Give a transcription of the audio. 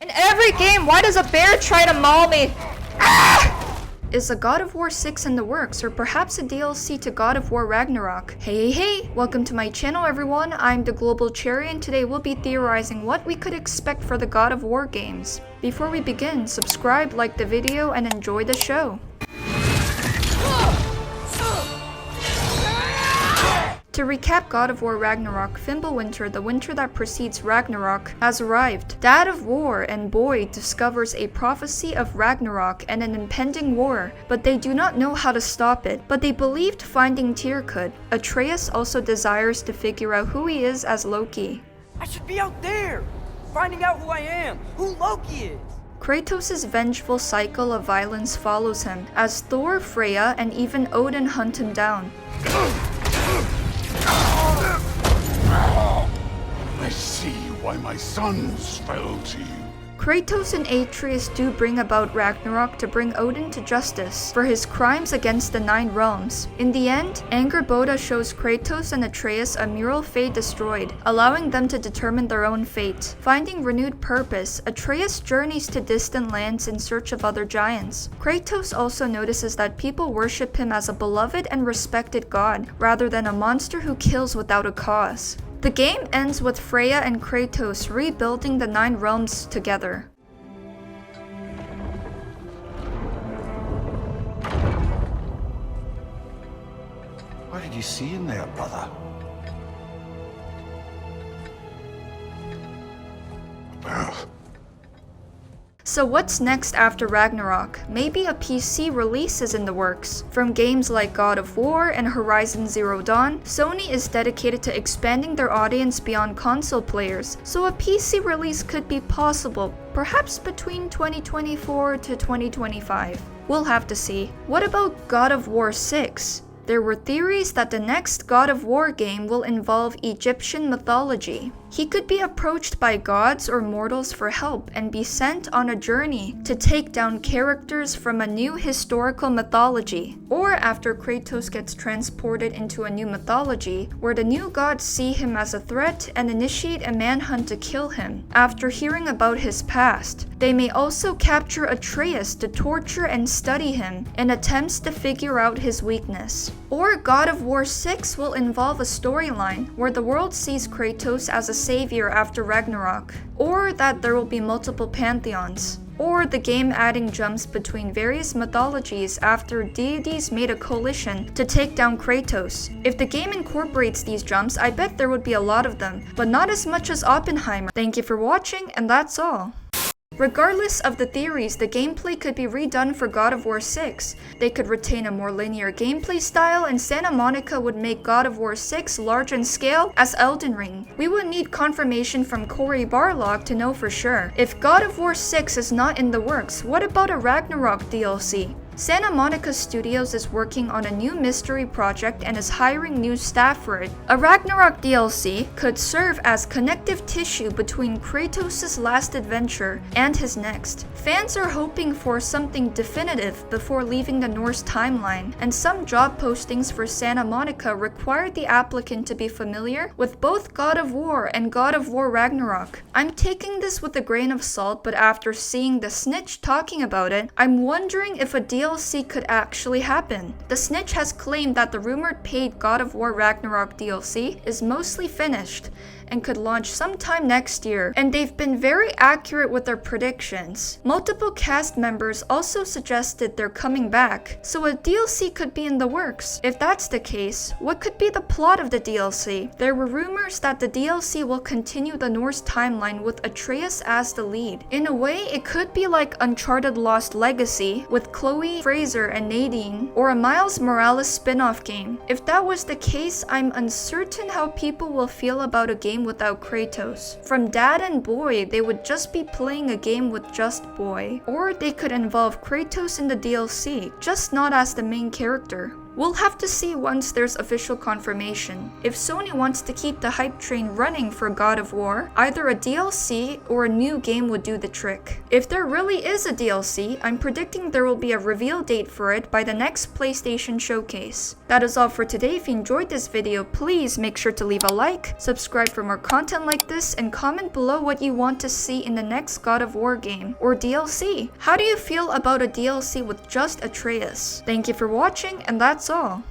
In every game, why does a bear try to maul me? Ah! Is a God of War 6 in the works, or perhaps a DLC to God of War Ragnarok? Hey, welcome to my channel everyone, I'm the globalcherry and today we'll be theorizing what we could expect for the God of War games. Before we begin, subscribe, like the video, and enjoy the show. To recap God of War Ragnarok, Fimbulwinter, the winter that precedes Ragnarok, has arrived. Dad of War and Boy discovers a prophecy of Ragnarok and an impending war, but they do not know how to stop it, but they believed finding Tyr could. Atreus also desires to figure out who he is as Loki. I should be out there, finding out who I am, who Loki is. Kratos' vengeful cycle of violence follows him, as Thor, Freya, and even Odin hunt him down. I see why my sons fell to you. Kratos and Atreus do bring about Ragnarok to bring Odin to justice for his crimes against the Nine Realms. In the end, Angerboda shows Kratos and Atreus a mural fate destroyed, allowing them to determine their own fate. Finding renewed purpose, Atreus journeys to distant lands in search of other giants. Kratos also notices that people worship him as a beloved and respected god, rather than a monster who kills without a cause. The game ends with Freya and Kratos rebuilding the Nine Realms together. What did you see in there, brother? Well, So what's next after Ragnarok? Maybe a PC release is in the works. From games like God of War and Horizon Zero Dawn, Sony is dedicated to expanding their audience beyond console players, so a PC release could be possible, perhaps between 2024 to 2025. We'll have to see. What about God of War 6? There were theories that the next God of War game will involve Egyptian mythology. He could be approached by gods or mortals for help and be sent on a journey to take down characters from a new historical mythology. Or after Kratos gets transported into a new mythology, where the new gods see him as a threat and initiate a manhunt to kill him. After hearing about his past, they may also capture Atreus to torture and study him in attempts to figure out his weakness. Or God of War 6 will involve a storyline where the world sees Kratos as a savior after Ragnarok, or that there will be multiple pantheons, or the game adding jumps between various mythologies after deities made a coalition to take down Kratos. If the game incorporates these jumps, I bet there would be a lot of them, but not as much as Oppenheimer. Thank you for watching, and that's all. Regardless of the theories, the gameplay could be redone for God of War 6. They could retain a more linear gameplay style, and Santa Monica would make God of War 6 large in scale as Elden Ring. We would need confirmation from Cory Barlog to know for sure. If God of War 6 is not in the works, what about a Ragnarok DLC? Santa Monica Studios is working on a new mystery project and is hiring new staff for it. A Ragnarok DLC could serve as connective tissue between Kratos' last adventure and his next. Fans are hoping for something definitive before leaving the Norse timeline, and some job postings for Santa Monica require the applicant to be familiar with both God of War and God of War Ragnarok. I'm taking this with a grain of salt, but after seeing the Snitch talking about it, I'm wondering if a DLC could actually happen. The Snitch has claimed that the rumored paid God of War Ragnarok DLC is mostly finished and could launch sometime next year, and they've been very accurate with their predictions. Multiple cast members also suggested they're coming back, so a DLC could be in the works. If that's the case, what could be the plot of the DLC? There were rumors that the DLC will continue the Norse timeline with Atreus as the lead. In a way, it could be like Uncharted Lost Legacy with Chloe, Fraser, and Nadine, or a Miles Morales spin-off game. If that was the case, I'm uncertain how people will feel about a game without Kratos. From Dad and Boy, they would just be playing a game with just Boy. Or they could involve Kratos in the DLC, just not as the main character. We'll have to see once there's official confirmation. If Sony wants to keep the hype train running for God of War, either a DLC or a new game would do the trick. If there really is a DLC, I'm predicting there will be a reveal date for it by the next PlayStation showcase. That is all for today. If you enjoyed this video, please make sure to leave a like, subscribe for more content like this, and comment below what you want to see in the next God of War game or DLC. How do you feel about a DLC with just Atreus? Thank you for watching, and that's all.